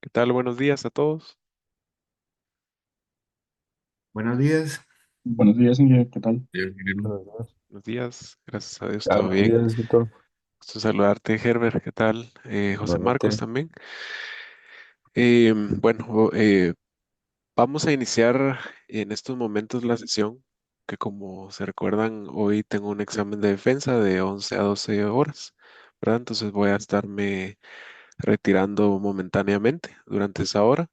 ¿Qué tal? Buenos días a todos. Buenos días. Buenos días, Miguel, ¿qué tal? Bien, bien. Buenos días. Buenos días. Gracias a Dios, Ah, todo buenos bien. días, Víctor. Gusto saludarte, Herbert. ¿Qué tal? José Marcos Igualmente. también. Bueno, vamos a iniciar en estos momentos la sesión, que como se recuerdan, hoy tengo un examen de defensa de 11 a 12 horas, ¿verdad? Entonces voy a estarme retirando momentáneamente durante esa hora.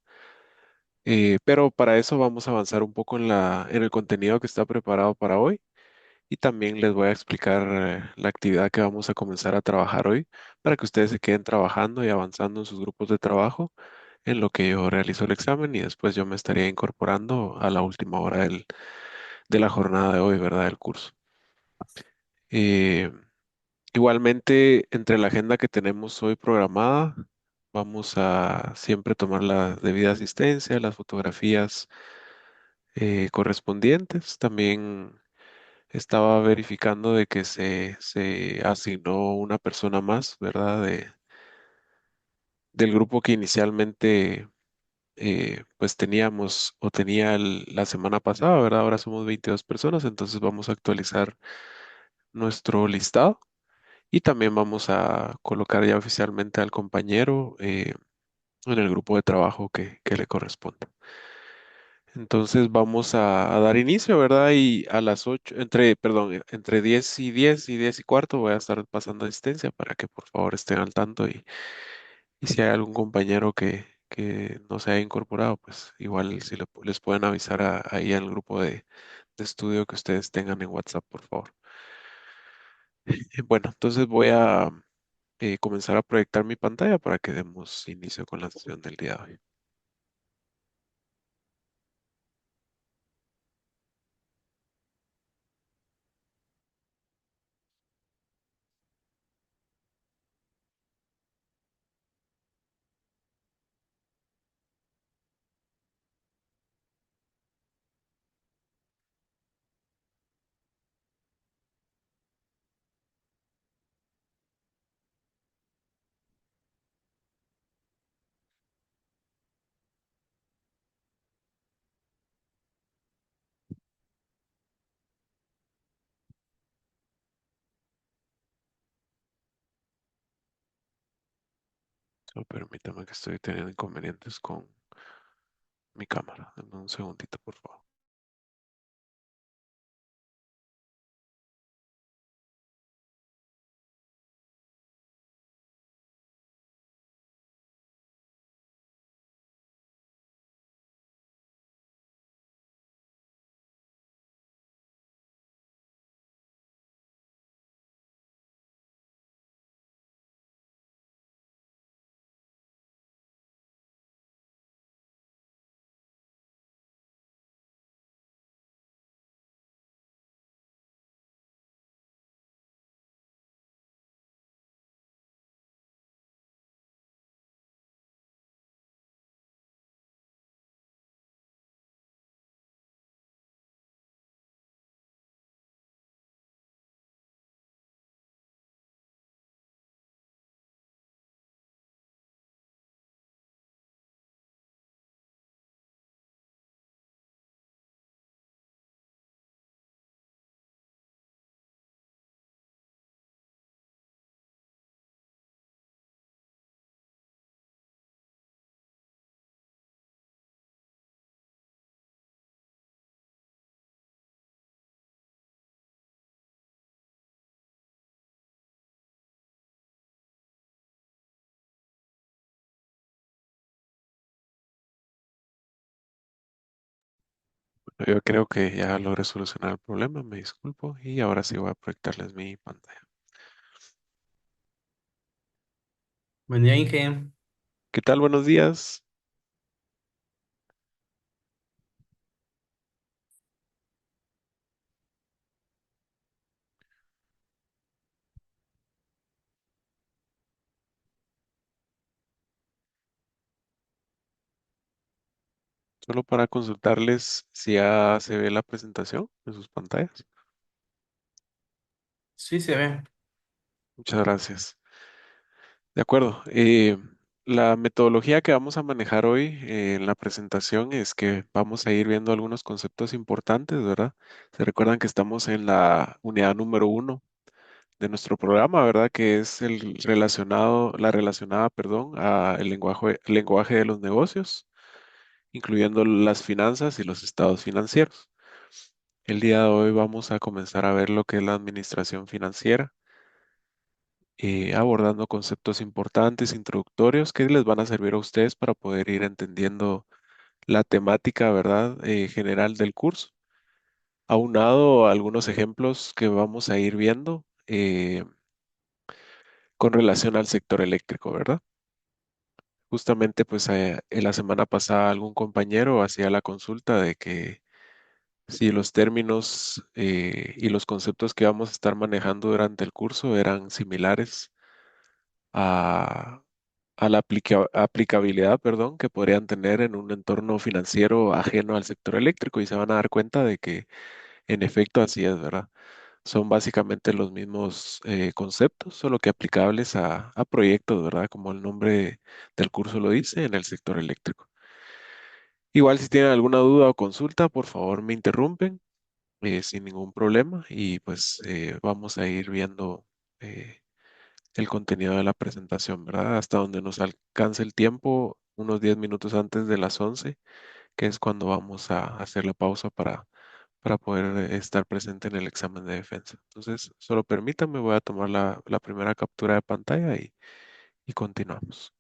Pero para eso vamos a avanzar un poco en en el contenido que está preparado para hoy. Y también les voy a explicar la actividad que vamos a comenzar a trabajar hoy para que ustedes se queden trabajando y avanzando en sus grupos de trabajo en lo que yo realizo el examen y después yo me estaría incorporando a la última hora de la jornada de hoy, ¿verdad? Del curso. Eh, Igualmente, entre la agenda que tenemos hoy programada, vamos a siempre tomar la debida asistencia, las fotografías correspondientes. También estaba verificando de que se asignó una persona más, ¿verdad? Del grupo que inicialmente pues teníamos o tenía la semana pasada, ¿verdad? Ahora somos 22 personas, entonces vamos a actualizar nuestro listado y también vamos a colocar ya oficialmente al compañero en el grupo de trabajo que le corresponde. Entonces vamos a dar inicio, ¿verdad? Y a las 8 perdón, entre 10 y 10 y 10 y cuarto voy a estar pasando asistencia para que por favor estén al tanto y si hay algún compañero que no se haya incorporado, pues igual si les pueden avisar ahí al grupo de estudio que ustedes tengan en WhatsApp, por favor. Bueno, entonces voy a comenzar a proyectar mi pantalla para que demos inicio con la sesión del día de hoy. Solo permítame que estoy teniendo inconvenientes con mi cámara. Dame un segundito, por favor. Yo creo que ya logré solucionar el problema, me disculpo y ahora sí voy a proyectarles mi pantalla. Buen día, Inge. ¿Qué tal? Buenos días. Solo para consultarles si ya se ve la presentación en sus pantallas. Sí, se ve. Muchas gracias. De acuerdo. La metodología que vamos a manejar hoy en la presentación es que vamos a ir viendo algunos conceptos importantes, ¿verdad? Se recuerdan que estamos en la unidad número uno de nuestro programa, ¿verdad? Que es la relacionada, perdón, al lenguaje de los negocios, incluyendo las finanzas y los estados financieros. El día de hoy vamos a comenzar a ver lo que es la administración financiera, abordando conceptos importantes, introductorios, que les van a servir a ustedes para poder ir entendiendo la temática, ¿verdad? General del curso. Aunado a algunos ejemplos que vamos a ir viendo con relación al sector eléctrico, ¿verdad? Justamente, pues en la semana pasada algún compañero hacía la consulta de que si los términos y los conceptos que vamos a estar manejando durante el curso eran similares a, a la aplicabilidad, perdón, que podrían tener en un entorno financiero ajeno al sector eléctrico y se van a dar cuenta de que en efecto así es, ¿verdad? Son básicamente los mismos conceptos, solo que aplicables a proyectos, ¿verdad? Como el nombre del curso lo dice, en el sector eléctrico. Igual si tienen alguna duda o consulta, por favor me interrumpen sin ningún problema y pues vamos a ir viendo eh, el contenido de la presentación, ¿verdad? Hasta donde nos alcance el tiempo, unos 10 minutos antes de las 11, que es cuando vamos a hacer la pausa para poder estar presente en el examen de defensa. Entonces, solo permítanme, voy a tomar la primera captura de pantalla y continuamos.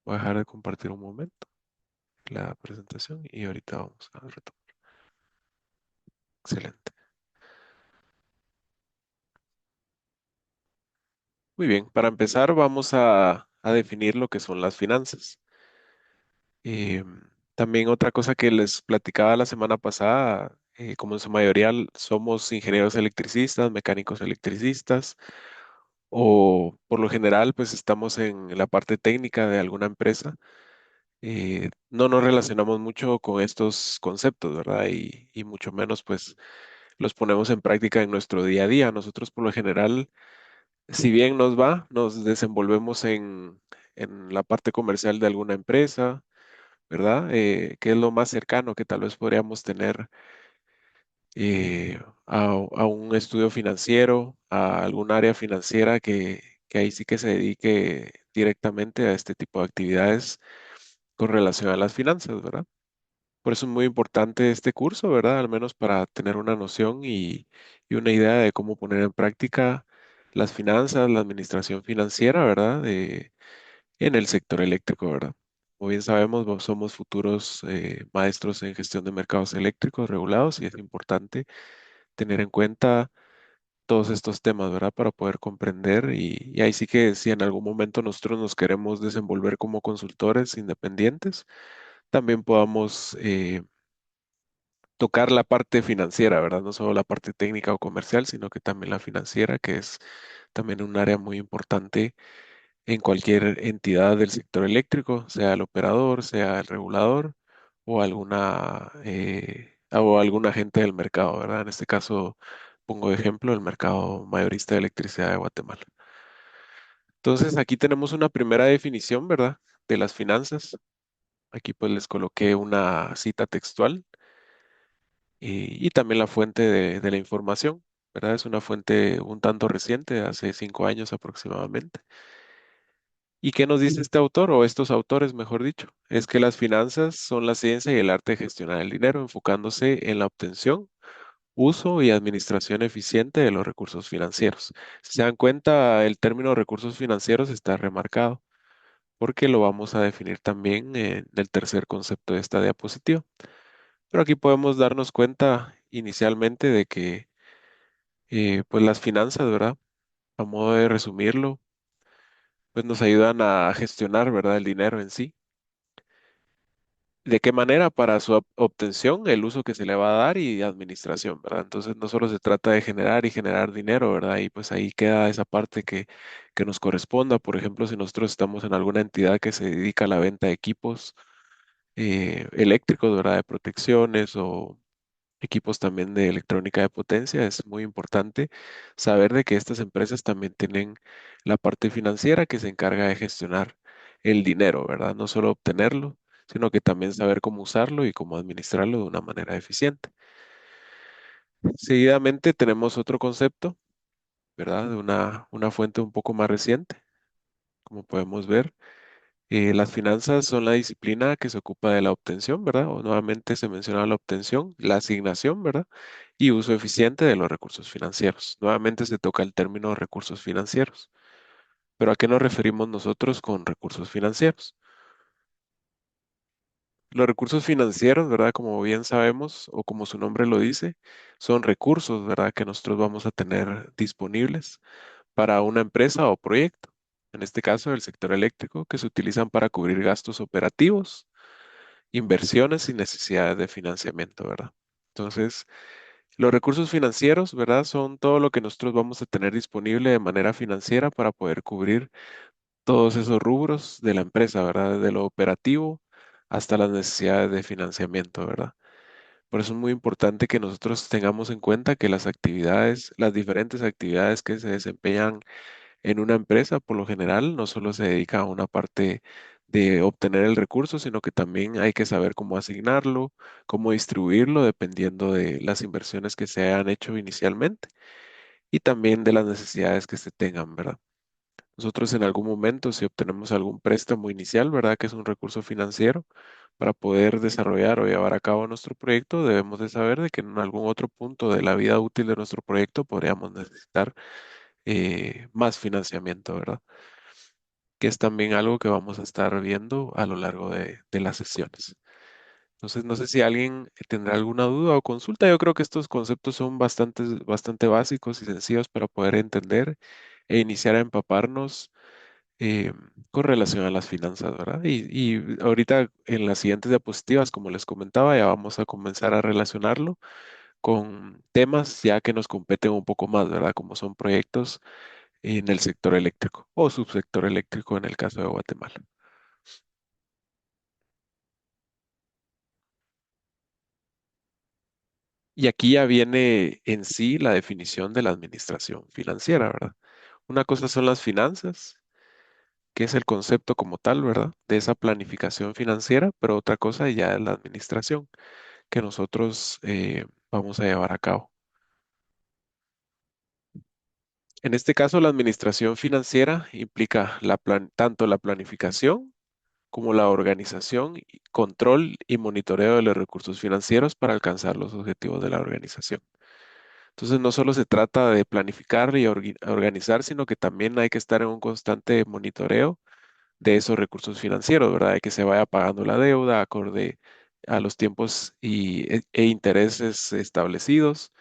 Voy a dejar de compartir un momento la presentación y ahorita vamos a retomar. Excelente. Muy bien, para empezar vamos a definir lo que son las finanzas. Eh, También otra cosa que les platicaba la semana pasada, como en su mayoría somos ingenieros electricistas, mecánicos electricistas, o por lo general pues estamos en la parte técnica de alguna empresa, no nos relacionamos mucho con estos conceptos, ¿verdad? Y mucho menos pues los ponemos en práctica en nuestro día a día. Nosotros por lo general, si bien nos va, nos desenvolvemos en la parte comercial de alguna empresa, ¿verdad? ¿Qué es lo más cercano que tal vez podríamos tener a un estudio financiero, a algún área financiera que ahí sí que se dedique directamente a este tipo de actividades con relación a las finanzas, ¿verdad? Por eso es muy importante este curso, ¿verdad? Al menos para tener una noción y una idea de cómo poner en práctica las finanzas, la administración financiera, ¿verdad? En el sector eléctrico, ¿verdad? Como bien sabemos, somos futuros maestros en gestión de mercados eléctricos regulados y es importante tener en cuenta todos estos temas, ¿verdad? Para poder comprender y ahí sí que si en algún momento nosotros nos queremos desenvolver como consultores independientes, también podamos tocar la parte financiera, ¿verdad? No solo la parte técnica o comercial, sino que también la financiera, que es también un área muy importante en cualquier entidad del sector eléctrico, sea el operador, sea el regulador o algún agente del mercado, ¿verdad? En este caso, pongo de ejemplo el mercado mayorista de electricidad de Guatemala. Entonces, aquí tenemos una primera definición, ¿verdad? De las finanzas. Aquí pues les coloqué una cita textual y también la fuente de la información, ¿verdad? Es una fuente un tanto reciente, hace 5 años aproximadamente. ¿Y qué nos dice este autor, o estos autores, mejor dicho? Es que las finanzas son la ciencia y el arte de gestionar el dinero, enfocándose en la obtención, uso y administración eficiente de los recursos financieros. Si se dan cuenta, el término recursos financieros está remarcado, porque lo vamos a definir también en el tercer concepto de esta diapositiva. Pero aquí podemos darnos cuenta inicialmente de que, pues las finanzas, ¿verdad? A modo de resumirlo, pues nos ayudan a gestionar, ¿verdad? El dinero en sí. ¿De qué manera? Para su obtención, el uso que se le va a dar y administración, ¿verdad? Entonces no solo se trata de generar y generar dinero, ¿verdad? Y pues ahí queda esa parte que nos corresponda. Por ejemplo, si nosotros estamos en alguna entidad que se dedica a la venta de equipos, eléctricos, ¿verdad? De protecciones o equipos también de electrónica de potencia. Es muy importante saber de que estas empresas también tienen la parte financiera que se encarga de gestionar el dinero, ¿verdad? No solo obtenerlo, sino que también saber cómo usarlo y cómo administrarlo de una manera eficiente. Seguidamente tenemos otro concepto, ¿verdad? De una fuente un poco más reciente, como podemos ver. Las finanzas son la disciplina que se ocupa de la obtención, ¿verdad? O nuevamente se menciona la obtención, la asignación, ¿verdad? Y uso eficiente de los recursos financieros. Nuevamente se toca el término recursos financieros. Pero ¿a qué nos referimos nosotros con recursos financieros? Los recursos financieros, ¿verdad? Como bien sabemos, o como su nombre lo dice, son recursos, ¿verdad? Que nosotros vamos a tener disponibles para una empresa o proyecto. En este caso, el sector eléctrico, que se utilizan para cubrir gastos operativos, inversiones y necesidades de financiamiento, ¿verdad? Entonces, los recursos financieros, ¿verdad? Son todo lo que nosotros vamos a tener disponible de manera financiera para poder cubrir todos esos rubros de la empresa, ¿verdad? Desde lo operativo hasta las necesidades de financiamiento, ¿verdad? Por eso es muy importante que nosotros tengamos en cuenta que las actividades, las diferentes actividades que se desempeñan en una empresa, por lo general, no solo se dedica a una parte de obtener el recurso, sino que también hay que saber cómo asignarlo, cómo distribuirlo, dependiendo de las inversiones que se hayan hecho inicialmente y también de las necesidades que se tengan, ¿verdad? Nosotros en algún momento, si obtenemos algún préstamo inicial, ¿verdad? Que es un recurso financiero, para poder desarrollar o llevar a cabo nuestro proyecto, debemos de saber de que en algún otro punto de la vida útil de nuestro proyecto podríamos necesitar más financiamiento, ¿verdad? Que es también algo que vamos a estar viendo a lo largo de las sesiones. Entonces, no sé si alguien tendrá alguna duda o consulta. Yo creo que estos conceptos son bastante básicos y sencillos para poder entender e iniciar a empaparnos eh, con relación a las finanzas, ¿verdad? Y ahorita en las siguientes diapositivas, como les comentaba, ya vamos a comenzar a relacionarlo con temas ya que nos competen un poco más, ¿verdad? Como son proyectos en el sector eléctrico o subsector eléctrico en el caso de Guatemala. Y aquí ya viene en sí la definición de la administración financiera, ¿verdad? Una cosa son las finanzas, que es el concepto como tal, ¿verdad? De esa planificación financiera, pero otra cosa ya es la administración que nosotros vamos a llevar a cabo. En este caso, la administración financiera implica tanto la planificación como la organización, control y monitoreo de los recursos financieros para alcanzar los objetivos de la organización. Entonces, no solo se trata de planificar y organizar, sino que también hay que estar en un constante monitoreo de esos recursos financieros, ¿verdad? De que se vaya pagando la deuda acorde a los tiempos e intereses establecidos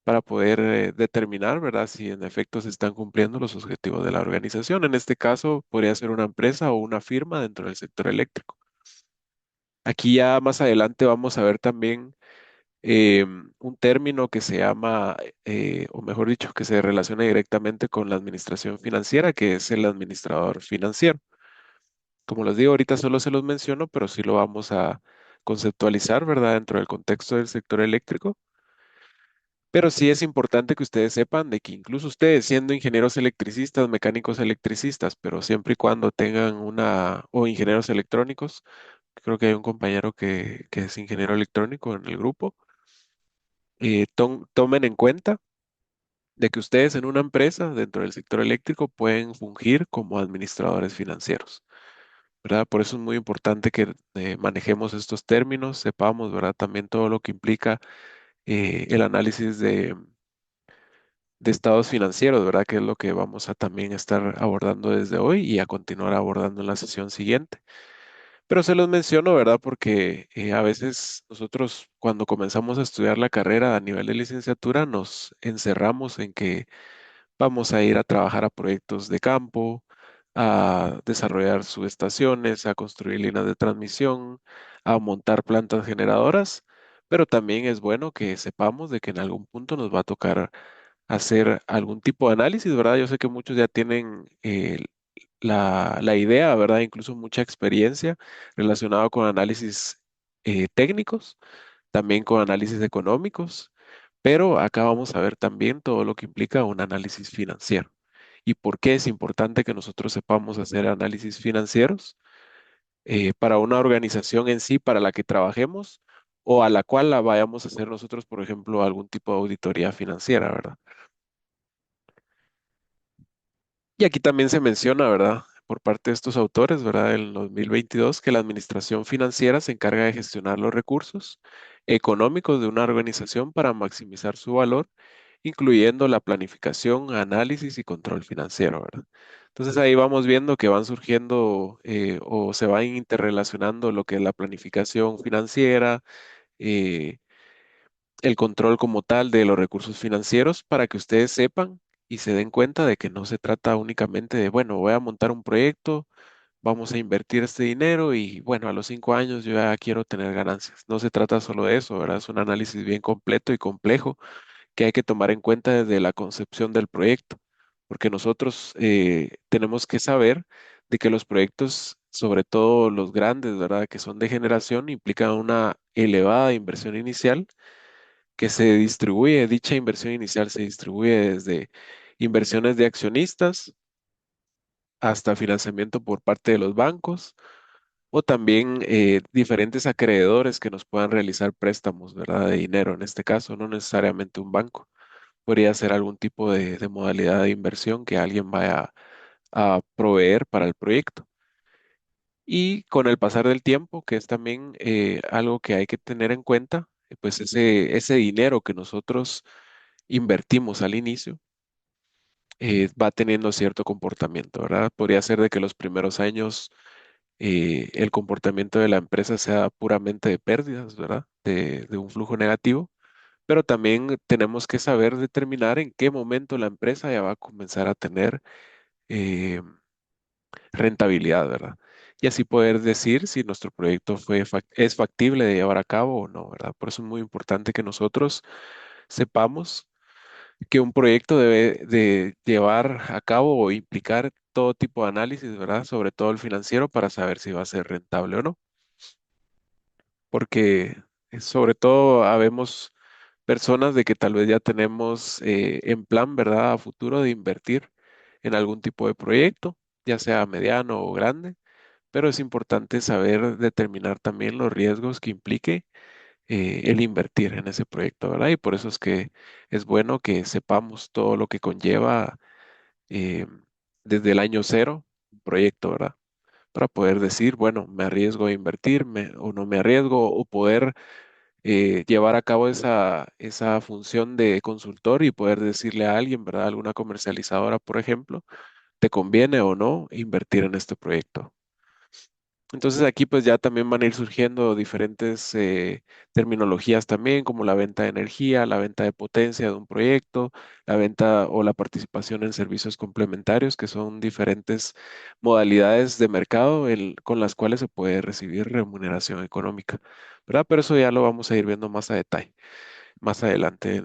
para poder determinar, ¿verdad? Si en efecto se están cumpliendo los objetivos de la organización. En este caso, podría ser una empresa o una firma dentro del sector eléctrico. Aquí ya más adelante vamos a ver también un término que se llama, o mejor dicho, que se relaciona directamente con la administración financiera, que es el administrador financiero. Como les digo, ahorita solo se los menciono, pero sí lo vamos a conceptualizar, ¿verdad? Dentro del contexto del sector eléctrico. Pero sí es importante que ustedes sepan de que incluso ustedes, siendo ingenieros electricistas, mecánicos electricistas, pero siempre y cuando tengan o ingenieros electrónicos, creo que hay un compañero que es ingeniero electrónico en el grupo, tomen en cuenta de que ustedes en una empresa dentro del sector eléctrico pueden fungir como administradores financieros, ¿verdad? Por eso es muy importante que manejemos estos términos, sepamos, ¿verdad? También todo lo que implica el análisis de estados financieros, ¿verdad? Que es lo que vamos a también estar abordando desde hoy y a continuar abordando en la sesión siguiente. Pero se los menciono, ¿verdad? Porque a veces nosotros cuando comenzamos a estudiar la carrera a nivel de licenciatura nos encerramos en que vamos a ir a trabajar a proyectos de campo, a desarrollar subestaciones, a construir líneas de transmisión, a montar plantas generadoras, pero también es bueno que sepamos de que en algún punto nos va a tocar hacer algún tipo de análisis, ¿verdad? Yo sé que muchos ya tienen la idea, ¿verdad? Incluso mucha experiencia relacionada con análisis técnicos, también con análisis económicos, pero acá vamos a ver también todo lo que implica un análisis financiero y por qué es importante que nosotros sepamos hacer análisis financieros para una organización en sí para la que trabajemos o a la cual la vayamos a hacer nosotros, por ejemplo, algún tipo de auditoría financiera, ¿verdad? Y aquí también se menciona, ¿verdad? Por parte de estos autores, ¿verdad? En 2022, que la administración financiera se encarga de gestionar los recursos económicos de una organización para maximizar su valor, incluyendo la planificación, análisis y control financiero, ¿verdad? Entonces ahí vamos viendo que van surgiendo o se van interrelacionando lo que es la planificación financiera, eh, el control como tal de los recursos financieros para que ustedes sepan y se den cuenta de que no se trata únicamente de, bueno, voy a montar un proyecto, vamos a invertir este dinero y bueno, a los 5 años yo ya quiero tener ganancias. No se trata solo de eso, ¿verdad? Es un análisis bien completo y complejo que hay que tomar en cuenta desde la concepción del proyecto, porque nosotros tenemos que saber de que los proyectos, sobre todo los grandes, ¿verdad? Que son de generación, implican una elevada inversión inicial que se distribuye, dicha inversión inicial se distribuye desde inversiones de accionistas hasta financiamiento por parte de los bancos o también diferentes acreedores que nos puedan realizar préstamos, ¿verdad? De dinero, en este caso, no necesariamente un banco. Podría ser algún tipo de modalidad de inversión que alguien vaya a proveer para el proyecto. Y con el pasar del tiempo, que es también algo que hay que tener en cuenta, pues ese dinero que nosotros invertimos al inicio, va teniendo cierto comportamiento, ¿verdad? Podría ser de que los primeros años el comportamiento de la empresa sea puramente de pérdidas, ¿verdad? De un flujo negativo, pero también tenemos que saber determinar en qué momento la empresa ya va a comenzar a tener eh, rentabilidad, ¿verdad? Y así poder decir si nuestro proyecto es factible de llevar a cabo o no, ¿verdad? Por eso es muy importante que nosotros sepamos que un proyecto debe de llevar a cabo o implicar todo tipo de análisis, ¿verdad? Sobre todo el financiero para saber si va a ser rentable o no. Porque sobre todo habemos personas de que tal vez ya tenemos en plan, ¿verdad? A futuro de invertir en algún tipo de proyecto, ya sea mediano o grande, pero es importante saber determinar también los riesgos que implique el invertir en ese proyecto, ¿verdad? Y por eso es que es bueno que sepamos todo lo que conlleva eh, desde el año cero un proyecto, ¿verdad? Para poder decir, bueno, me arriesgo a invertir o no me arriesgo, o poder llevar a cabo esa función de consultor y poder decirle a alguien, ¿verdad? Alguna comercializadora, por ejemplo, ¿te conviene o no invertir en este proyecto? Entonces aquí pues ya también van a ir surgiendo diferentes terminologías también, como la venta de energía, la venta de potencia de un proyecto, la venta o la participación en servicios complementarios, que son diferentes modalidades de mercado con las cuales se puede recibir remuneración económica, ¿verdad? Pero eso ya lo vamos a ir viendo más a detalle, más adelante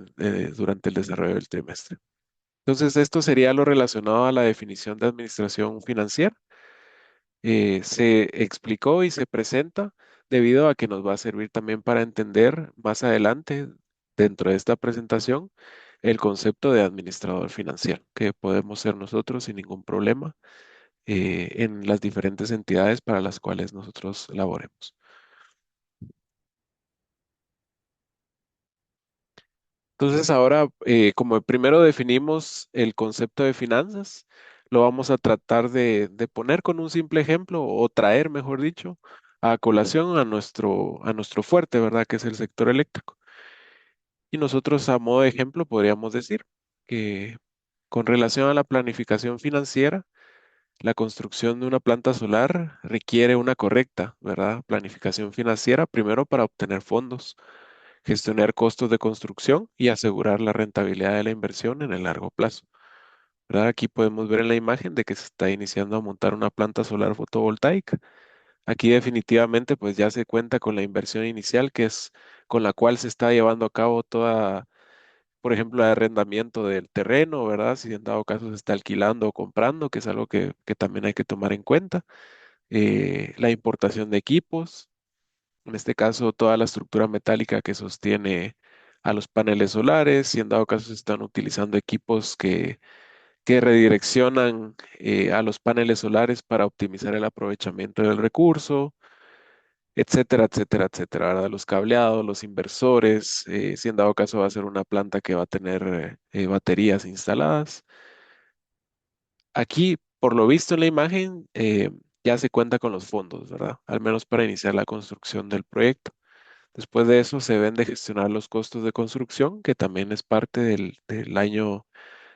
durante el desarrollo del trimestre. Entonces esto sería lo relacionado a la definición de administración financiera. Se explicó y se presenta debido a que nos va a servir también para entender más adelante dentro de esta presentación el concepto de administrador financiero, que podemos ser nosotros sin ningún problema en las diferentes entidades para las cuales nosotros laboremos. Entonces ahora, como primero definimos el concepto de finanzas, lo vamos a tratar de poner con un simple ejemplo o traer, mejor dicho, a colación a nuestro fuerte, ¿verdad? Que es el sector eléctrico. Y nosotros a modo de ejemplo podríamos decir que con relación a la planificación financiera, la construcción de una planta solar requiere una correcta, ¿verdad? Planificación financiera, primero para obtener fondos, gestionar costos de construcción y asegurar la rentabilidad de la inversión en el largo plazo. ¿Verdad? Aquí podemos ver en la imagen de que se está iniciando a montar una planta solar fotovoltaica. Aquí definitivamente pues ya se cuenta con la inversión inicial que es con la cual se está llevando a cabo por ejemplo, el arrendamiento del terreno, ¿verdad? Si en dado caso se está alquilando o comprando, que es algo que también hay que tomar en cuenta. La importación de equipos, en este caso toda la estructura metálica que sostiene a los paneles solares, si en dado caso se están utilizando equipos que redireccionan a los paneles solares para optimizar el aprovechamiento del recurso, etcétera, etcétera, etcétera, ¿verdad? Los cableados, los inversores, si en dado caso va a ser una planta que va a tener baterías instaladas. Aquí, por lo visto en la imagen, ya se cuenta con los fondos, ¿verdad? Al menos para iniciar la construcción del proyecto. Después de eso se deben de gestionar los costos de construcción, que también es parte del año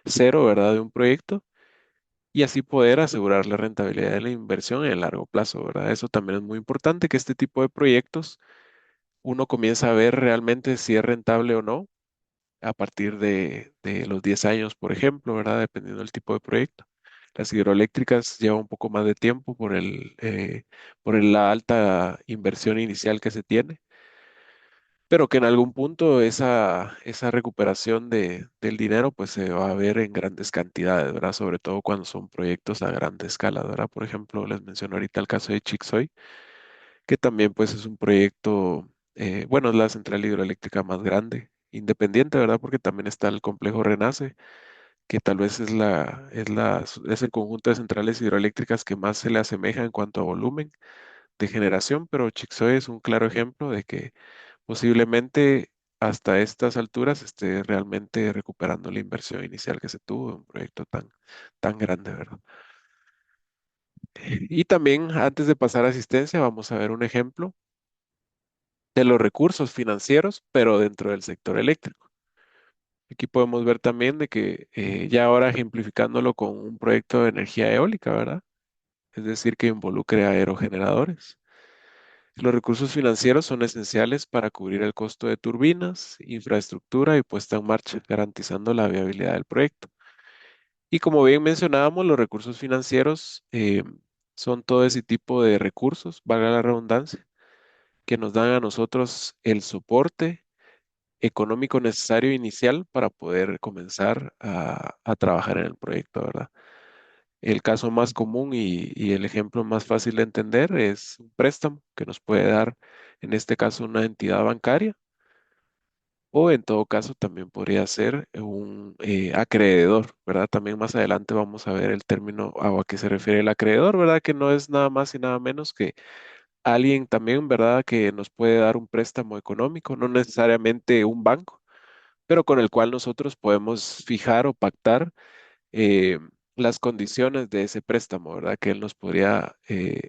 cero, ¿verdad? De un proyecto, y así poder asegurar la rentabilidad de la inversión en el largo plazo, ¿verdad? Eso también es muy importante, que este tipo de proyectos uno comienza a ver realmente si es rentable o no a partir de los 10 años, por ejemplo, ¿verdad? Dependiendo del tipo de proyecto. Las hidroeléctricas llevan un poco más de tiempo la alta inversión inicial que se tiene, pero que en algún punto esa recuperación del dinero pues se va a ver en grandes cantidades, ¿verdad? Sobre todo cuando son proyectos a grande escala, ¿verdad? Por ejemplo, les menciono ahorita el caso de Chixoy, que también pues es un proyecto, bueno, es la central hidroeléctrica más grande, independiente, ¿verdad? Porque también está el complejo Renace, que tal vez es el conjunto de centrales hidroeléctricas que más se le asemeja en cuanto a volumen de generación, pero Chixoy es un claro ejemplo de que posiblemente hasta estas alturas esté realmente recuperando la inversión inicial que se tuvo en un proyecto tan grande, ¿verdad? Y también antes de pasar a asistencia, vamos a ver un ejemplo de los recursos financieros, pero dentro del sector eléctrico. Aquí podemos ver también de que ya ahora ejemplificándolo con un proyecto de energía eólica, ¿verdad? Es decir, que involucre aerogeneradores. Los recursos financieros son esenciales para cubrir el costo de turbinas, infraestructura y puesta en marcha, garantizando la viabilidad del proyecto. Y como bien mencionábamos, los recursos financieros son todo ese tipo de recursos, valga la redundancia, que nos dan a nosotros el soporte económico necesario inicial para poder comenzar a trabajar en el proyecto, ¿verdad? El caso más común y el ejemplo más fácil de entender es un préstamo que nos puede dar, en este caso, una entidad bancaria, o en todo caso también podría ser un acreedor, ¿verdad? También más adelante vamos a ver el término a qué se refiere el acreedor, ¿verdad? Que no es nada más y nada menos que alguien también, ¿verdad? Que nos puede dar un préstamo económico, no necesariamente un banco, pero con el cual nosotros podemos fijar o pactar eh, las condiciones de ese préstamo, ¿verdad? Que él nos podría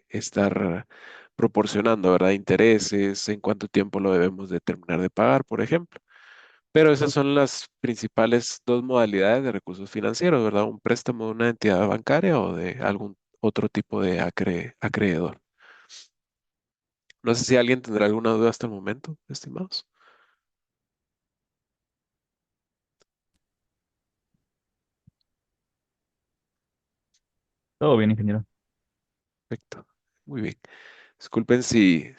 estar proporcionando, ¿verdad? Intereses, en cuánto tiempo lo debemos de terminar de pagar, por ejemplo. Pero esas son las principales dos modalidades de recursos financieros, ¿verdad? Un préstamo de una entidad bancaria o de algún otro tipo de acreedor. No sé si alguien tendrá alguna duda hasta el momento, estimados. Todo bien, ingeniero. Perfecto. Muy bien. Disculpen si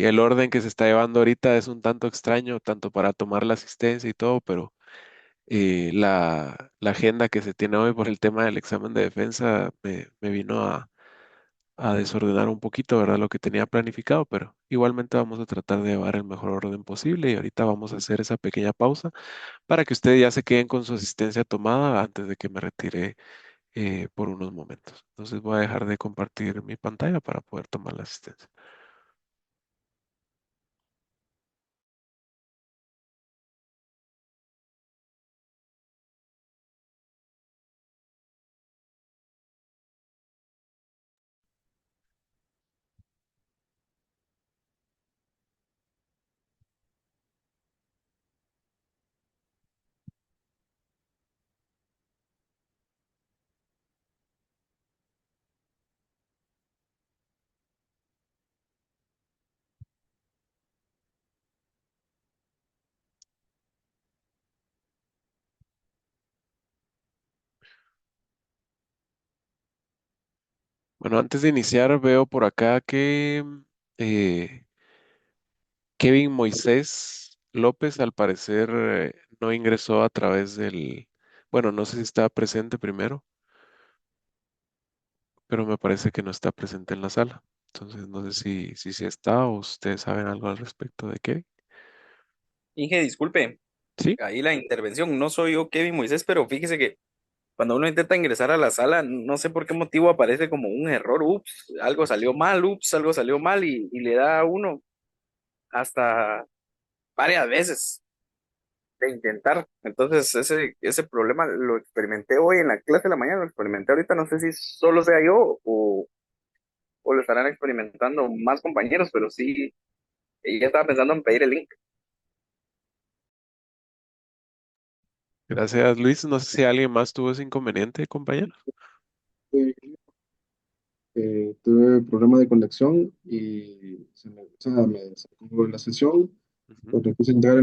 el orden que se está llevando ahorita es un tanto extraño, tanto para tomar la asistencia y todo, pero la agenda que se tiene hoy por el tema del examen de defensa me vino a desordenar un poquito, ¿verdad? Lo que tenía planificado, pero igualmente vamos a tratar de llevar el mejor orden posible y ahorita vamos a hacer esa pequeña pausa para que ustedes ya se queden con su asistencia tomada antes de que me retire por unos momentos. Entonces voy a dejar de compartir mi pantalla para poder tomar la asistencia. Bueno, antes de iniciar, veo por acá que eh, Kevin Moisés López al parecer no ingresó a través del, bueno, no sé si estaba presente primero, pero me parece que no está presente en la sala. Entonces no sé si sí está o ustedes saben algo al respecto de Kevin. Inge, disculpe, Sí. ahí la intervención. No soy yo, Kevin Moisés, pero fíjese que cuando uno intenta ingresar a la sala, no sé por qué motivo aparece como un error. Ups, algo salió mal y le da a uno hasta varias veces de intentar. Entonces, ese problema lo experimenté hoy en la clase de la mañana, lo experimenté ahorita. No sé si solo sea yo o lo estarán experimentando más compañeros, pero sí, ya estaba pensando en pedir el link. Gracias, Luis. No sé si alguien más tuvo ese inconveniente, compañero. Tuve problema de conexión y o sea, me sacó de la sesión. Ujú. Cuando quise entrar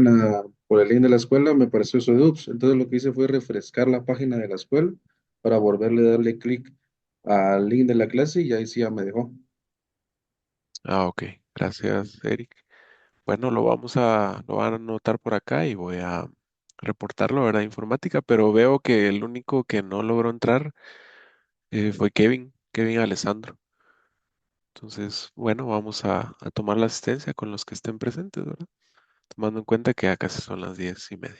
por el link de la escuela, me apareció eso de UPS. Entonces lo que hice fue refrescar la página de la escuela para volverle a darle clic al link de la clase y ahí sí ya me dejó. Ah, ok. Gracias, Eric. Bueno, lo van a anotar por acá y voy a reportarlo, ¿verdad? Informática, pero veo que el único que no logró entrar fue Kevin Alessandro. Entonces, bueno, vamos a tomar la asistencia con los que estén presentes, ¿verdad? Tomando en cuenta que ya casi son las 10:30.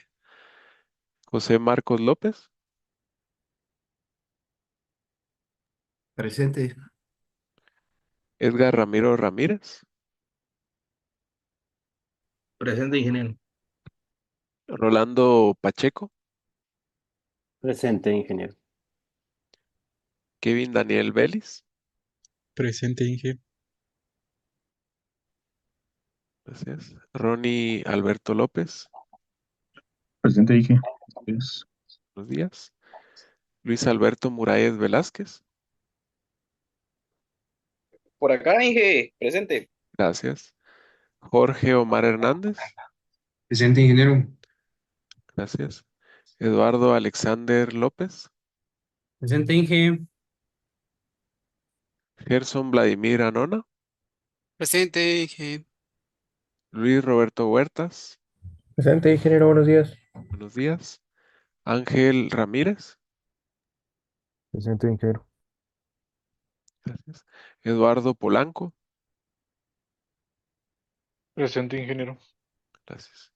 José Marcos López, Presente. Edgar Ramiro Ramírez, Presente, ingeniero. Rolando Pacheco, Presente, ingeniero. Kevin Daniel Vélez, Presente, Inge. gracias. Ronnie Alberto López, Presente dije. Es buenos días. Luis Alberto Muraez Velázquez, Por acá, Inge, presente. gracias. Jorge Omar Hernández, Presente, ingeniero. gracias. Eduardo Alexander López, Presente, Inge. Gerson Vladimir Anona, Presente, Inge. Luis Roberto Huertas, Presente, ingeniero, buenos días. buenos días. Ángel Ramírez, Presente, ingeniero. gracias. Eduardo Polanco, Presente, ingeniero. gracias.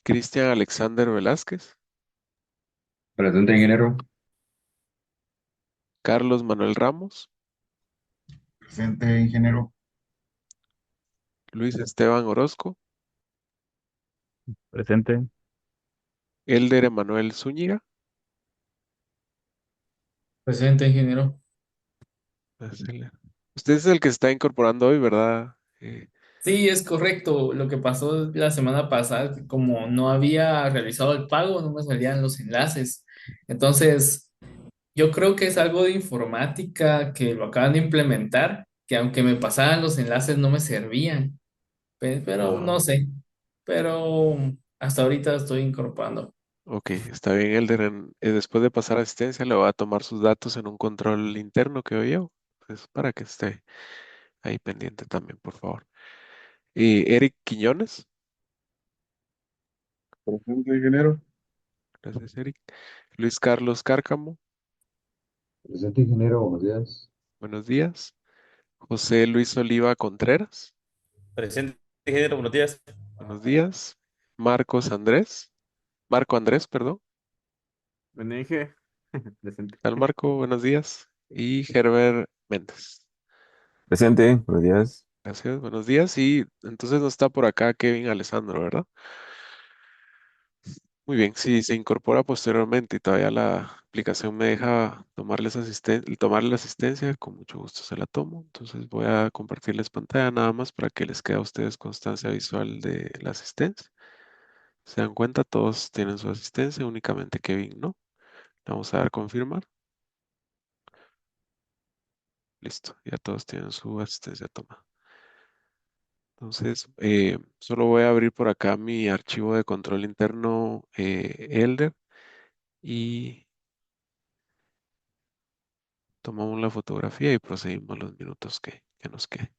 Cristian Alexander Velázquez, Presente, ingeniero. Carlos Manuel Ramos, presente, ingeniero. Luis Esteban Orozco, Presente. Elder Emanuel Zúñiga, Presente, ingeniero. gracias. Usted es el que se está incorporando hoy, ¿verdad? Sí, es correcto. Lo que pasó la semana pasada, que como no había realizado el pago, no me salían los enlaces. Entonces, yo creo que es algo de informática que lo acaban de implementar, que aunque me pasaran los enlaces no me servían. Pero Ah, no sé. Pero hasta ahorita estoy incorporando. ok, está bien, Elder. Después de pasar asistencia, le voy a tomar sus datos en un control interno que hoy yo, pues para que esté ahí pendiente también, por favor. Y Eric Quiñones, Presente, ingeniero. gracias, Eric. Luis Carlos Cárcamo, Presente, ingeniero. Buenos días. buenos días. José Luis Oliva Contreras, Presente, ingeniero, buenos días. buenos días. Marco Andrés, perdón. Inge. Presente. ¿Qué tal, Marco? Buenos días. Y Herbert Méndez. Presente, buenos días. Gracias, buenos días. Y entonces no está por acá Kevin Alessandro, ¿verdad? Muy bien, si se incorpora posteriormente y todavía la aplicación me deja tomarle la asistencia, con mucho gusto se la tomo. Entonces voy a compartirles pantalla nada más para que les quede a ustedes constancia visual de la asistencia. Se dan cuenta, todos tienen su asistencia, únicamente Kevin no. Le vamos a dar confirmar. Listo, ya todos tienen su asistencia tomada. Entonces, solo voy a abrir por acá mi archivo de control interno Elder y tomamos la fotografía y procedimos los minutos que nos queden.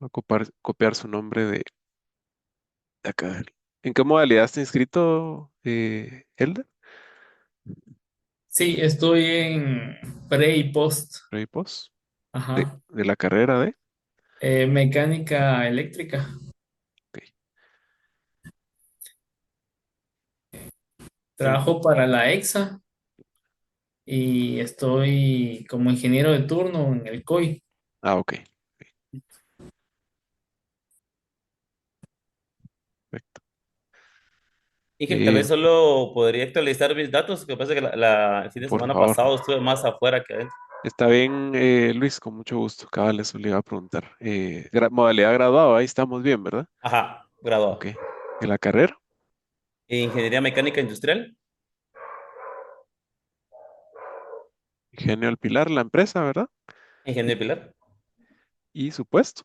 Voy a copiar su nombre de acá. ¿En qué modalidad está inscrito, Elder? Sí, estoy en pre y post. Pre y post. De, Ajá. de la carrera de. Mecánica eléctrica. Ok. El- Trabajo para la EXA y estoy como ingeniero de turno en el COI. ok. Perfecto. Inge, tal Eh, vez solo podría actualizar mis datos, que pasa que el fin de por semana favor. pasado estuve más afuera que adentro. Está bien, Luis, con mucho gusto. Cabal, eso le iba a preguntar. Modalidad graduado, ahí estamos bien, ¿verdad? Ajá, Ok. graduado. ¿En la carrera? Ingeniería mecánica industrial, Ingenio al Pilar, la empresa, ¿verdad? ingeniero pilar, Y su puesto.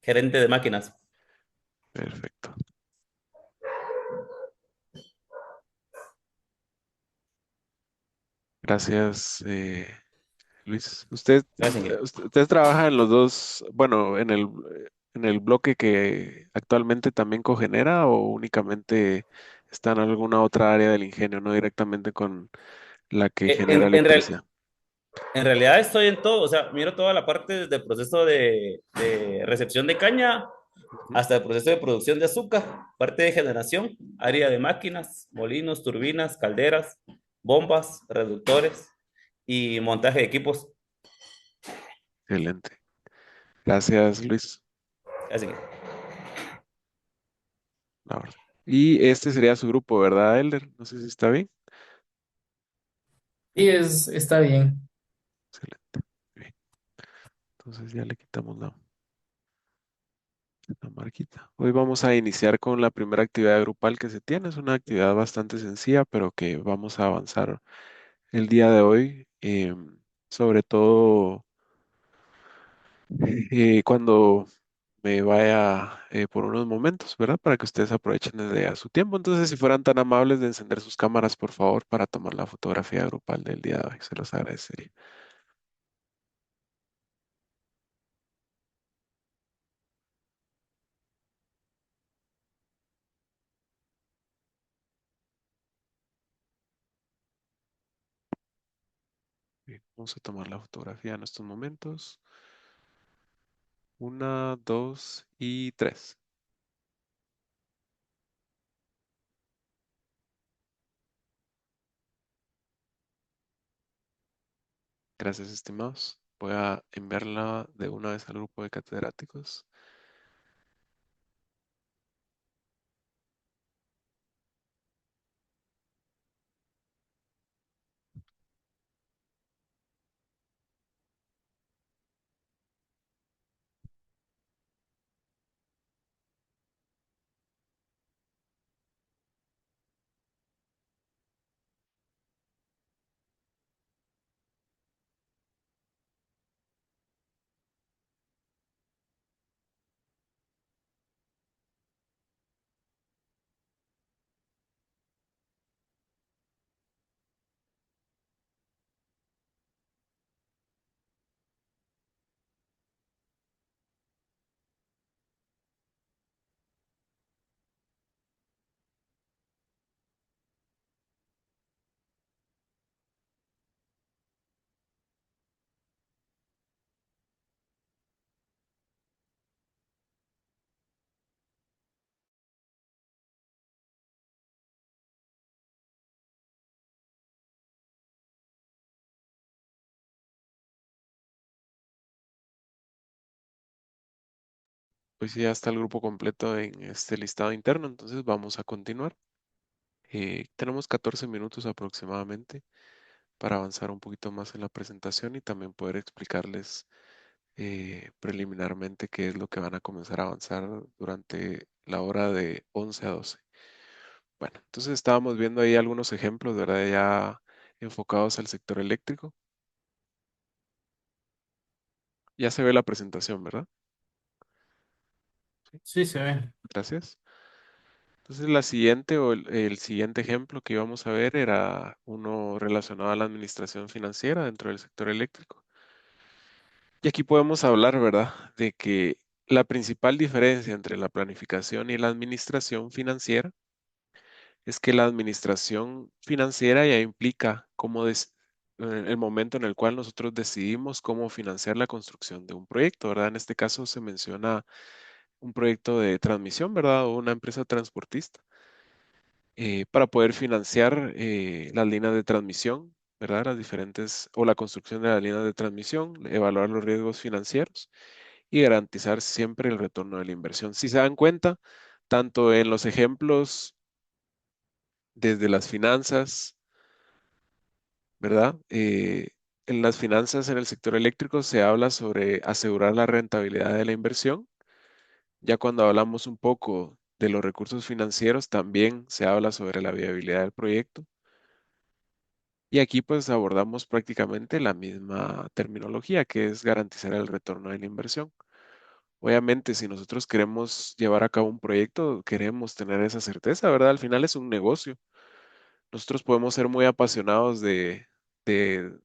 gerente de máquinas. Perfecto. Gracias, Luis. Gracias, ingeniero. Usted trabaja en los dos, bueno, en el bloque que actualmente también cogenera o únicamente está en alguna otra área del ingenio, no directamente con la que Eh, genera En, en, real- electricidad. en realidad estoy en todo, o sea, miro toda la parte del proceso de recepción de caña Ujú. hasta el proceso de producción de azúcar, parte de generación, área de máquinas, molinos, turbinas, calderas, bombas, reductores y montaje de equipos. Excelente. Gracias, Luis. Así que, La verdad. Y este sería su grupo, ¿verdad, Elder? No sé si está bien. Y está bien. Excelente. Bien. Entonces ya le quitamos la marquita. Hoy vamos a iniciar con la primera actividad grupal que se tiene. Es una actividad bastante sencilla, pero que vamos a avanzar el día de hoy. Sobre todo cuando me vaya por unos momentos, ¿verdad? Para que ustedes aprovechen a su tiempo. Entonces, si fueran tan amables de encender sus cámaras, por favor, para tomar la fotografía grupal del día de hoy, se los agradecería. Bien, vamos a tomar la fotografía en estos momentos. Una, dos y tres. Gracias, estimados. Voy a enviarla de una vez al grupo de catedráticos. Pues sí, ya está el grupo completo en este listado interno, entonces vamos a continuar. Tenemos 14 minutos aproximadamente para avanzar un poquito más en la presentación y también poder explicarles preliminarmente qué es lo que van a comenzar a avanzar durante la hora de 11 a 12. Bueno, entonces estábamos viendo ahí algunos ejemplos, ¿verdad? Ya enfocados al sector eléctrico. Ya se ve la presentación, ¿verdad? Sí, Sí, se ve. gracias. Entonces la siguiente o el siguiente ejemplo que íbamos a ver era uno relacionado a la administración financiera dentro del sector eléctrico. Y aquí podemos hablar, ¿verdad? De que La principal diferencia entre la planificación y la administración financiera es que la administración financiera ya implica el momento en el cual nosotros decidimos cómo financiar la construcción de un proyecto, ¿verdad? En este caso se menciona un proyecto de transmisión, ¿verdad? O una empresa transportista, para poder financiar las líneas de transmisión, ¿verdad? Las diferentes, o la construcción de las líneas de transmisión, evaluar los riesgos financieros y garantizar siempre el retorno de la inversión. Si se dan cuenta, tanto en los ejemplos desde las finanzas, ¿verdad? En las finanzas en el sector eléctrico se habla sobre asegurar la rentabilidad de la inversión. Ya cuando hablamos un poco de los recursos financieros, también se habla sobre la viabilidad del proyecto. Y aquí pues abordamos prácticamente la misma terminología, que es garantizar el retorno de la inversión. Obviamente, si nosotros queremos llevar a cabo un proyecto, queremos tener esa certeza, ¿verdad? Al final es un negocio. Nosotros podemos ser muy apasionados de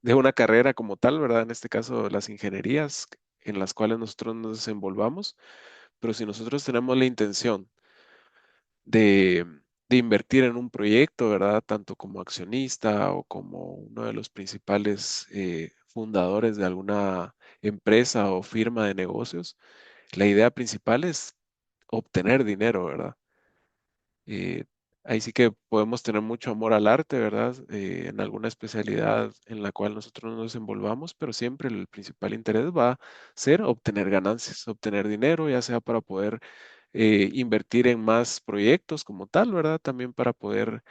una carrera como tal, ¿verdad? En este caso, las ingenierías en las cuales nosotros nos desenvolvamos, pero si nosotros tenemos la intención de, de invertir en un proyecto, ¿verdad? Tanto como accionista o como uno de los principales fundadores de alguna empresa o firma de negocios, la idea principal es obtener dinero, ¿verdad? Eh, Ahí sí que podemos tener mucho amor al arte, ¿verdad? En alguna especialidad en la cual nosotros nos desenvolvamos, pero siempre el principal interés va a ser obtener ganancias, obtener dinero, ya sea para poder invertir en más proyectos como tal, ¿verdad? También para poder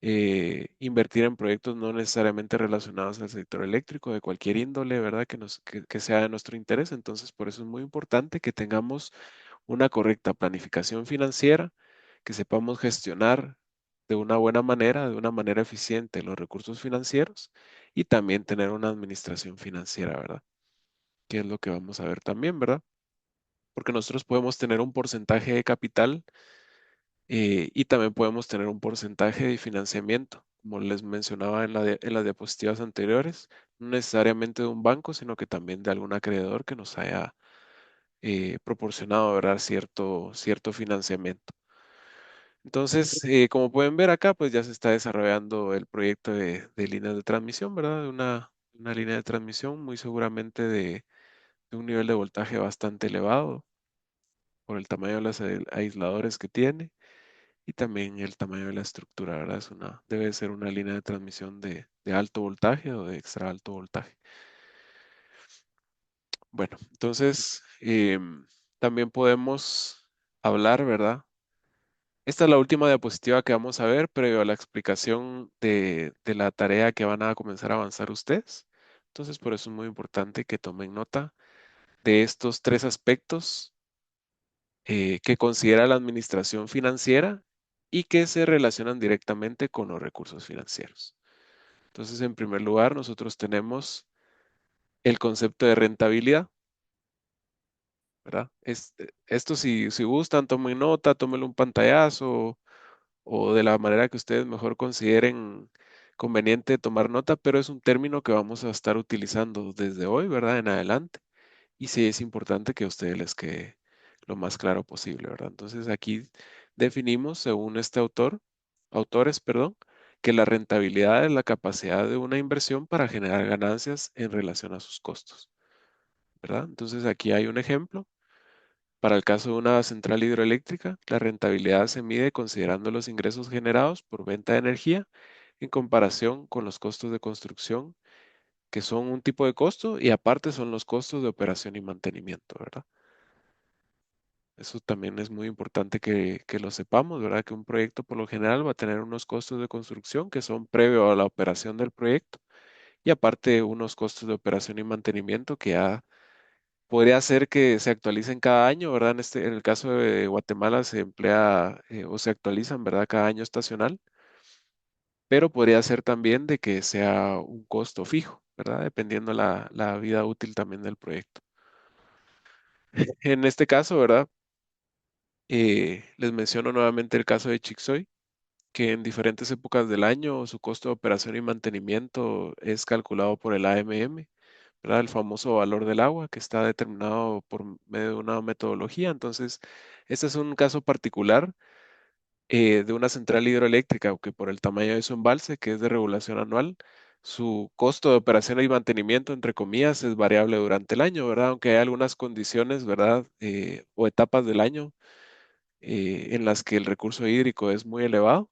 invertir en proyectos no necesariamente relacionados al sector eléctrico, de cualquier índole, ¿verdad? Que sea de nuestro interés. Entonces, por eso es muy importante que tengamos una correcta planificación financiera, que sepamos gestionar de una buena manera, de una manera eficiente los recursos financieros y también tener una administración financiera, ¿verdad? Que es lo que vamos a ver también, ¿verdad? Porque nosotros podemos tener un porcentaje de capital y también podemos tener un porcentaje de financiamiento, como les mencionaba en las diapositivas anteriores, no necesariamente de un banco, sino que también de algún acreedor que nos haya proporcionado, ¿verdad? Cierto financiamiento. Entonces, como pueden ver acá, pues ya se está desarrollando el proyecto de líneas de transmisión, ¿verdad? De una línea de transmisión muy seguramente de un nivel de voltaje bastante elevado por el tamaño de los aisladores que tiene y también el tamaño de la estructura, ¿verdad? Debe ser una línea de transmisión de alto voltaje o de extra alto voltaje. Bueno, entonces también podemos hablar, ¿verdad? Esta es la última diapositiva que vamos a ver previo a la explicación de la tarea que van a comenzar a avanzar ustedes. Entonces, por eso es muy importante que tomen nota de estos tres aspectos que considera la administración financiera y que se relacionan directamente con los recursos financieros. Entonces, en primer lugar, nosotros tenemos el concepto de rentabilidad, ¿verdad? Esto si gustan, tomen nota, tómenlo un pantallazo o de la manera que ustedes mejor consideren conveniente tomar nota, pero es un término que vamos a estar utilizando desde hoy, ¿verdad? En adelante. Y sí es importante que a ustedes les quede lo más claro posible, ¿verdad? Entonces aquí definimos, según este autores, perdón, que la rentabilidad es la capacidad de una inversión para generar ganancias en relación a sus costos, ¿verdad? Entonces aquí hay un ejemplo. Para el caso de una central hidroeléctrica, la rentabilidad se mide considerando los ingresos generados por venta de energía en comparación con los costos de construcción, que son un tipo de costo, y aparte son los costos de operación y mantenimiento, ¿verdad? Eso también es muy importante que lo sepamos, ¿verdad? Que un proyecto por lo general va a tener unos costos de construcción que son previo a la operación del proyecto y aparte unos costos de operación y mantenimiento que ya podría ser que se actualicen cada año, ¿verdad? En el caso de Guatemala se emplea o se actualizan, ¿verdad? Cada año estacional, pero podría ser también de que sea un costo fijo, ¿verdad? Dependiendo la vida útil también del proyecto. En este caso, ¿verdad? Les menciono nuevamente el caso de Chixoy, que en diferentes épocas del año su costo de operación y mantenimiento es calculado por el AMM, ¿verdad? El famoso valor del agua que está determinado por medio de una metodología. Entonces, este es un caso particular de una central hidroeléctrica que por el tamaño de su embalse, que es de regulación anual, su costo de operación y mantenimiento, entre comillas, es variable durante el año, ¿verdad? Aunque hay algunas condiciones, ¿verdad? O etapas del año en las que el recurso hídrico es muy elevado.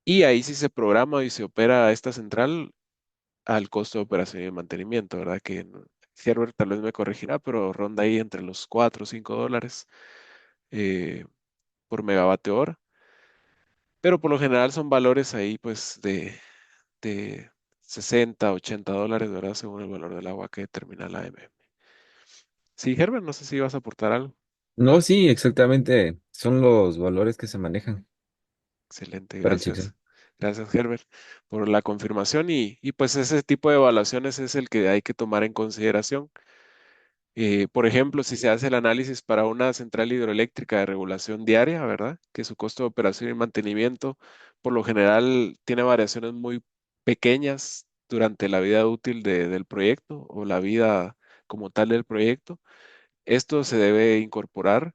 Y ahí sí se programa y se opera esta central al costo de operación y mantenimiento, ¿verdad? Herbert tal vez me corregirá, pero ronda ahí entre los 4 o $5 eh, por megavatio hora. Pero por lo general son valores ahí pues de 60, $80, ¿verdad? Según el valor del agua que determina la MM. Sí, Herbert, no sé si vas a aportar algo. No, sí, exactamente. Son los valores que se manejan Excelente, para el ciclo. gracias. Gracias, Herbert, por la confirmación y pues ese tipo de evaluaciones es el que hay que tomar en consideración. Por ejemplo, si se hace el análisis para una central hidroeléctrica de regulación diaria, ¿verdad? Que su costo de operación y mantenimiento por lo general tiene variaciones muy pequeñas durante la vida útil del proyecto o la vida como tal del proyecto. Esto se debe incorporar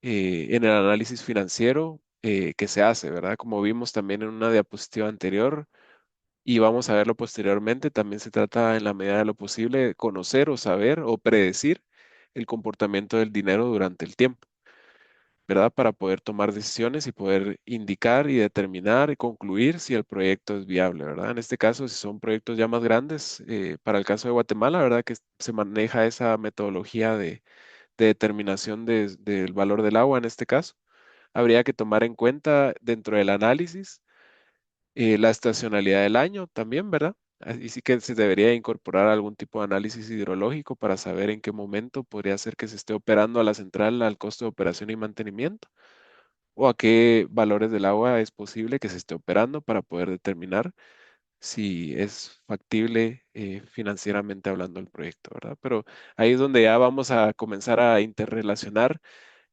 en el análisis financiero que se hace, ¿verdad? Como vimos también en una diapositiva anterior, y vamos a verlo posteriormente. También se trata, en la medida de lo posible, de conocer o saber o predecir el comportamiento del dinero durante el tiempo, ¿verdad? Para poder tomar decisiones y poder indicar y determinar y concluir si el proyecto es viable, ¿verdad? En este caso, si son proyectos ya más grandes, para el caso de Guatemala, ¿verdad? Que se maneja esa metodología de determinación del valor del agua en este caso. Habría que tomar en cuenta dentro del análisis la estacionalidad del año también, ¿verdad? Y sí que se debería incorporar algún tipo de análisis hidrológico para saber en qué momento podría ser que se esté operando a la central al costo de operación y mantenimiento, o a qué valores del agua es posible que se esté operando para poder determinar si es factible financieramente hablando el proyecto, ¿verdad? Pero ahí es donde ya vamos a comenzar a interrelacionar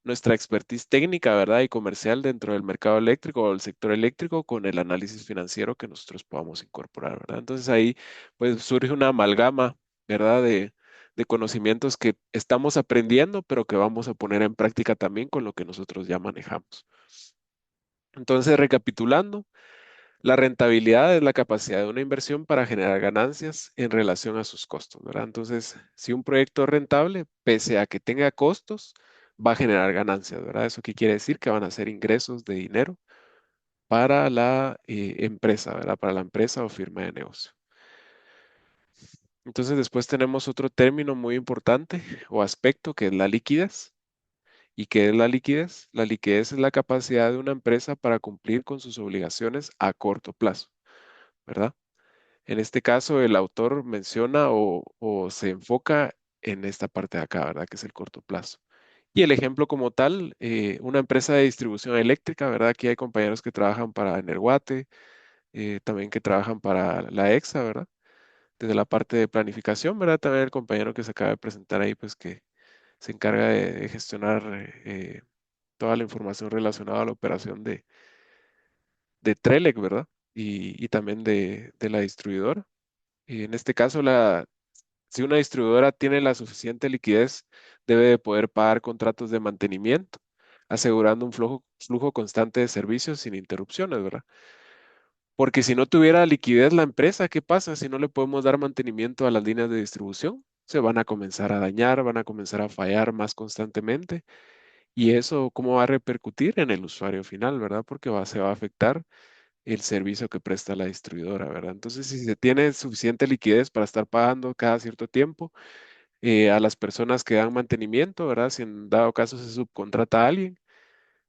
nuestra expertise técnica, ¿verdad? Y comercial dentro del mercado eléctrico o del sector eléctrico con el análisis financiero que nosotros podamos incorporar, ¿verdad? Entonces ahí pues surge una amalgama, ¿verdad? De conocimientos que estamos aprendiendo, pero que vamos a poner en práctica también con lo que nosotros ya manejamos. Entonces, recapitulando, la rentabilidad es la capacidad de una inversión para generar ganancias en relación a sus costos, ¿verdad? Entonces, si un proyecto es rentable, pese a que tenga costos, va a generar ganancias, ¿verdad? ¿Eso qué quiere decir? Que van a ser ingresos de dinero para la empresa, ¿verdad? Para la empresa o firma de negocio. Entonces, después tenemos otro término muy importante o aspecto que es la liquidez. ¿Y qué es la liquidez? La liquidez es la capacidad de una empresa para cumplir con sus obligaciones a corto plazo, ¿verdad? En este caso, el autor menciona o se enfoca en esta parte de acá, ¿verdad? Que es el corto plazo. Y el ejemplo como tal, una empresa de distribución eléctrica, ¿verdad? Aquí hay compañeros que trabajan para Energuate, también que trabajan para la EXA, ¿verdad? Desde la parte de planificación, ¿verdad? También el compañero que se acaba de presentar ahí, pues que se encarga de gestionar toda la información relacionada a la operación de Trelec, ¿verdad? Y también de la distribuidora. Y en este caso, si una distribuidora tiene la suficiente liquidez, debe de poder pagar contratos de mantenimiento, asegurando un flujo constante de servicios sin interrupciones, ¿verdad? Porque si no tuviera liquidez la empresa, ¿qué pasa si no le podemos dar mantenimiento a las líneas de distribución? Se van a comenzar a dañar, van a comenzar a fallar más constantemente. Y eso, ¿cómo va a repercutir en el usuario final, ¿verdad? Porque se va a afectar el servicio que presta la distribuidora, ¿verdad? Entonces, si se tiene suficiente liquidez para estar pagando cada cierto tiempo a las personas que dan mantenimiento, ¿verdad? Si en dado caso se subcontrata a alguien,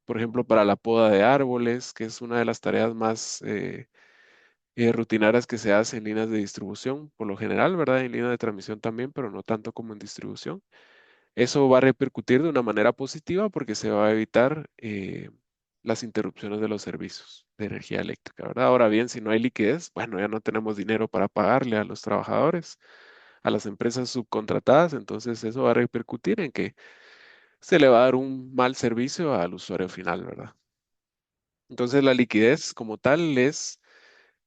por ejemplo, para la poda de árboles, que es una de las tareas más rutinarias que se hace en líneas de distribución, por lo general, ¿verdad? En línea de transmisión también, pero no tanto como en distribución. Eso va a repercutir de una manera positiva porque se va a evitar las interrupciones de los servicios de energía eléctrica, ¿verdad? Ahora bien, si no hay liquidez, bueno, ya no tenemos dinero para pagarle a los trabajadores, a las empresas subcontratadas, entonces eso va a repercutir en que se le va a dar un mal servicio al usuario final, ¿verdad? Entonces la liquidez como tal es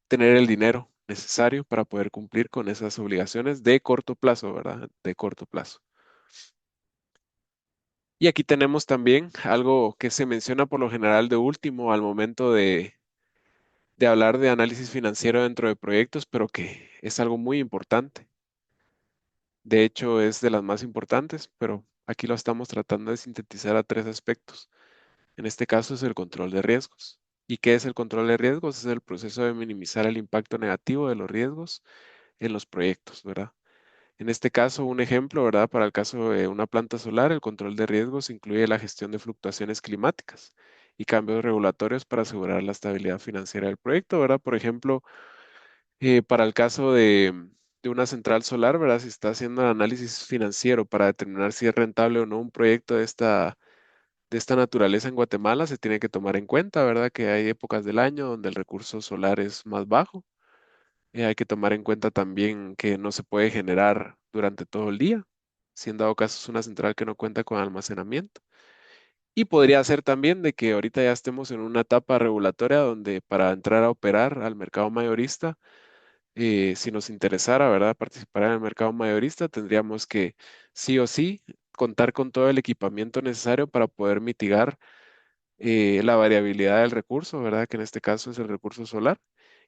tener el dinero necesario para poder cumplir con esas obligaciones de corto plazo, ¿verdad? De corto plazo. Y aquí tenemos también algo que se menciona por lo general de último al momento de hablar de análisis financiero dentro de proyectos, pero que es algo muy importante. De hecho, es de las más importantes, pero aquí lo estamos tratando de sintetizar a tres aspectos. En este caso es el control de riesgos. ¿Y qué es el control de riesgos? Es el proceso de minimizar el impacto negativo de los riesgos en los proyectos, ¿verdad? En este caso, un ejemplo, ¿verdad? Para el caso de una planta solar, el control de riesgos incluye la gestión de fluctuaciones climáticas y cambios regulatorios para asegurar la estabilidad financiera del proyecto, ¿verdad? Por ejemplo, para el caso de una central solar, ¿verdad? Si está haciendo el análisis financiero para determinar si es rentable o no un proyecto de esta naturaleza en Guatemala, se tiene que tomar en cuenta, ¿verdad? Que hay épocas del año donde el recurso solar es más bajo. Hay que tomar en cuenta también que no se puede generar durante todo el día, si en dado caso es una central que no cuenta con almacenamiento. Y podría ser también de que ahorita ya estemos en una etapa regulatoria donde para entrar a operar al mercado mayorista, si nos interesara, ¿verdad?, participar en el mercado mayorista, tendríamos que sí o sí contar con todo el equipamiento necesario para poder mitigar la variabilidad del recurso, ¿verdad? Que en este caso es el recurso solar.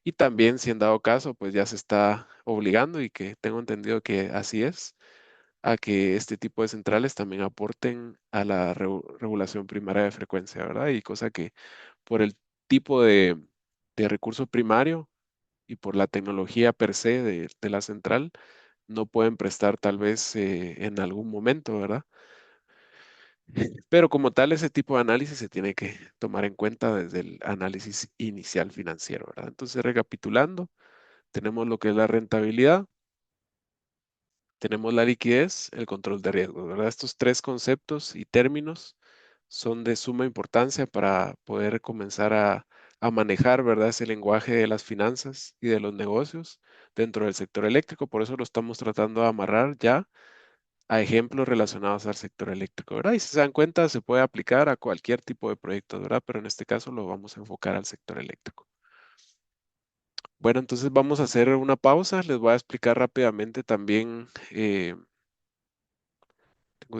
Y también, si en dado caso, pues ya se está obligando y que tengo entendido que así es, a que este tipo de centrales también aporten a la regulación primaria de frecuencia, ¿verdad? Y cosa que por el tipo de recurso primario y por la tecnología per se de la central, no pueden prestar tal vez en algún momento, ¿verdad? Pero como tal, ese tipo de análisis se tiene que tomar en cuenta desde el análisis inicial financiero, ¿verdad? Entonces, recapitulando, tenemos lo que es la rentabilidad, tenemos la liquidez, el control de riesgos, ¿verdad? Estos tres conceptos y términos son de suma importancia para poder comenzar a manejar, ¿verdad? Ese lenguaje de las finanzas y de los negocios dentro del sector eléctrico. Por eso lo estamos tratando de amarrar ya a ejemplos relacionados al sector eléctrico, ¿verdad? Y si se dan cuenta, se puede aplicar a cualquier tipo de proyecto, ¿verdad? Pero en este caso lo vamos a enfocar al sector eléctrico. Bueno, entonces vamos a hacer una pausa. Les voy a explicar rápidamente también, tengo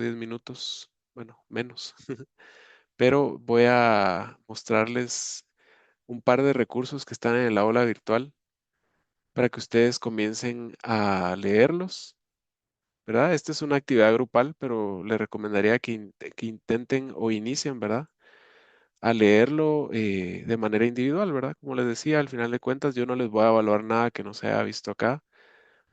10 minutos, bueno, menos, pero voy a mostrarles un par de recursos que están en el aula virtual para que ustedes comiencen a leerlos, ¿verdad? Esta es una actividad grupal, pero les recomendaría que intenten o inicien, ¿verdad?, a leerlo de manera individual, ¿verdad? Como les decía, al final de cuentas yo no les voy a evaluar nada que no se haya visto acá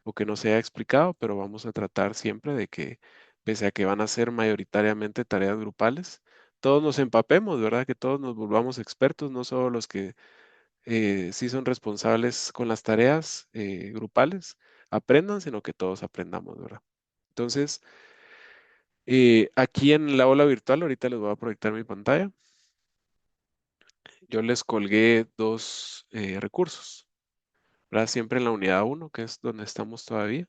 o que no se haya explicado, pero vamos a tratar siempre de que, pese a que van a ser mayoritariamente tareas grupales, todos nos empapemos, ¿verdad? Que todos nos volvamos expertos, no solo los que sí son responsables con las tareas grupales, aprendan, sino que todos aprendamos, ¿verdad? Entonces, aquí en la aula virtual, ahorita les voy a proyectar mi pantalla. Yo les colgué dos recursos, ¿verdad? Siempre en la unidad uno, que es donde estamos todavía.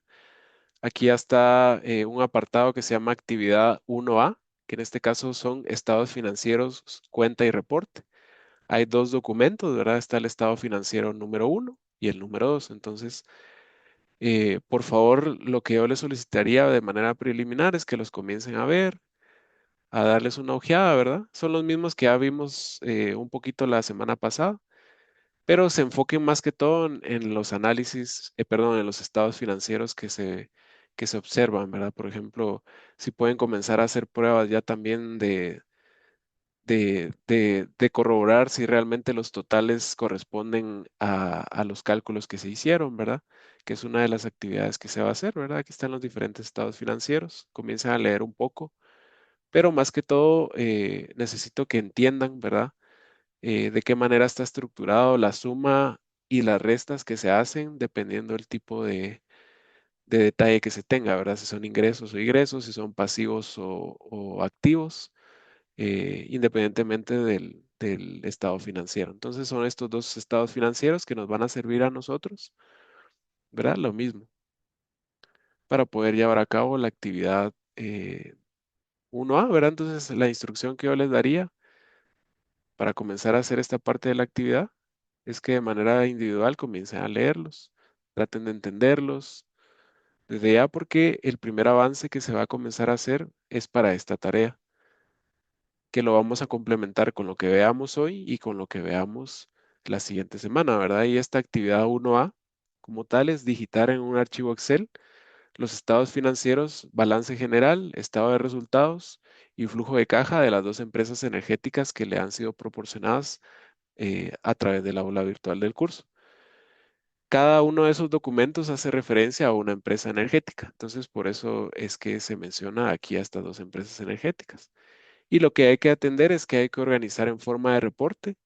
Aquí ya está un apartado que se llama actividad 1A, que en este caso son estados financieros, cuenta y reporte. Hay dos documentos, ¿verdad? Está el estado financiero número 1 y el número 2. Entonces, por favor, lo que yo les solicitaría de manera preliminar es que los comiencen a ver, a darles una ojeada, ¿verdad? Son los mismos que ya vimos un poquito la semana pasada, pero se enfoquen más que todo en los análisis, perdón, en los estados financieros que se observan, ¿verdad? Por ejemplo, si pueden comenzar a hacer pruebas ya también de corroborar si realmente los totales corresponden a los cálculos que se hicieron, ¿verdad? Que es una de las actividades que se va a hacer, ¿verdad? Aquí están los diferentes estados financieros, comiencen a leer un poco, pero más que todo necesito que entiendan, ¿verdad? De qué manera está estructurado la suma y las restas que se hacen dependiendo del tipo de detalle que se tenga, ¿verdad? Si son ingresos o egresos, si son pasivos o activos, independientemente del estado financiero. Entonces son estos dos estados financieros que nos van a servir a nosotros, ¿verdad? Lo mismo, para poder llevar a cabo la actividad 1A, ¿verdad? Entonces la instrucción que yo les daría para comenzar a hacer esta parte de la actividad es que de manera individual comiencen a leerlos. Traten de entenderlos desde ya porque el primer avance que se va a comenzar a hacer es para esta tarea, que lo vamos a complementar con lo que veamos hoy y con lo que veamos la siguiente semana, ¿verdad? Y esta actividad 1A como tal es digitar en un archivo Excel los estados financieros, balance general, estado de resultados y flujo de caja de las dos empresas energéticas que le han sido proporcionadas a través del aula virtual del curso. Cada uno de esos documentos hace referencia a una empresa energética. Entonces, por eso es que se menciona aquí a estas dos empresas energéticas. Y lo que hay que atender es que hay que organizar en forma de reporte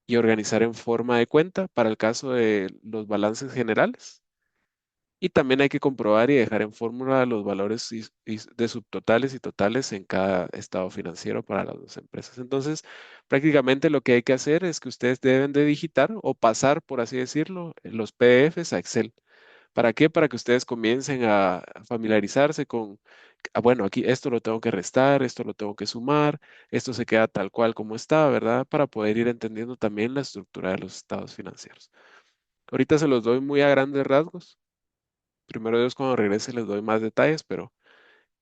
y organizar en forma de cuenta para el caso de los balances generales. Y también hay que comprobar y dejar en fórmula los valores de subtotales y totales en cada estado financiero para las dos empresas. Entonces, prácticamente lo que hay que hacer es que ustedes deben de digitar o pasar, por así decirlo, los PDFs a Excel. ¿Para qué? Para que ustedes comiencen a familiarizarse con, bueno, aquí esto lo tengo que restar, esto lo tengo que sumar, esto se queda tal cual como está, ¿verdad? Para poder ir entendiendo también la estructura de los estados financieros. Ahorita se los doy muy a grandes rasgos. Primero Dios, cuando regrese les doy más detalles, pero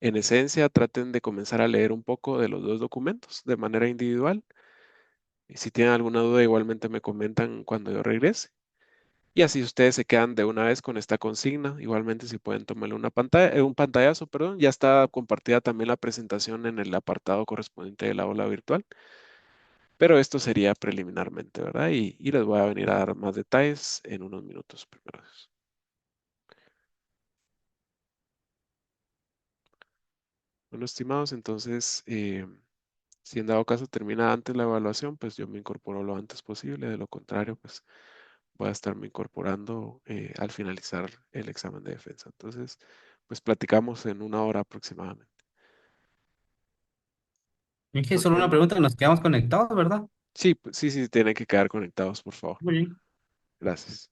en esencia traten de comenzar a leer un poco de los dos documentos de manera individual. Y si tienen alguna duda, igualmente me comentan cuando yo regrese. Y así ustedes se quedan de una vez con esta consigna. Igualmente, si pueden tomarle una pantalla, un pantallazo, perdón, ya está compartida también la presentación en el apartado correspondiente de la aula virtual. Pero esto sería preliminarmente, ¿verdad? Y les voy a venir a dar más detalles en unos minutos primero. Bueno, estimados, entonces, si en dado caso termina antes la evaluación, pues yo me incorporo lo antes posible. De lo contrario, pues voy a estarme incorporando al finalizar el examen de defensa. Entonces, pues platicamos en una hora aproximadamente. Es que No solo una ten- pregunta, nos quedamos conectados, ¿verdad? Sí, sí, tienen que quedar conectados, por favor. Muy bien. Gracias.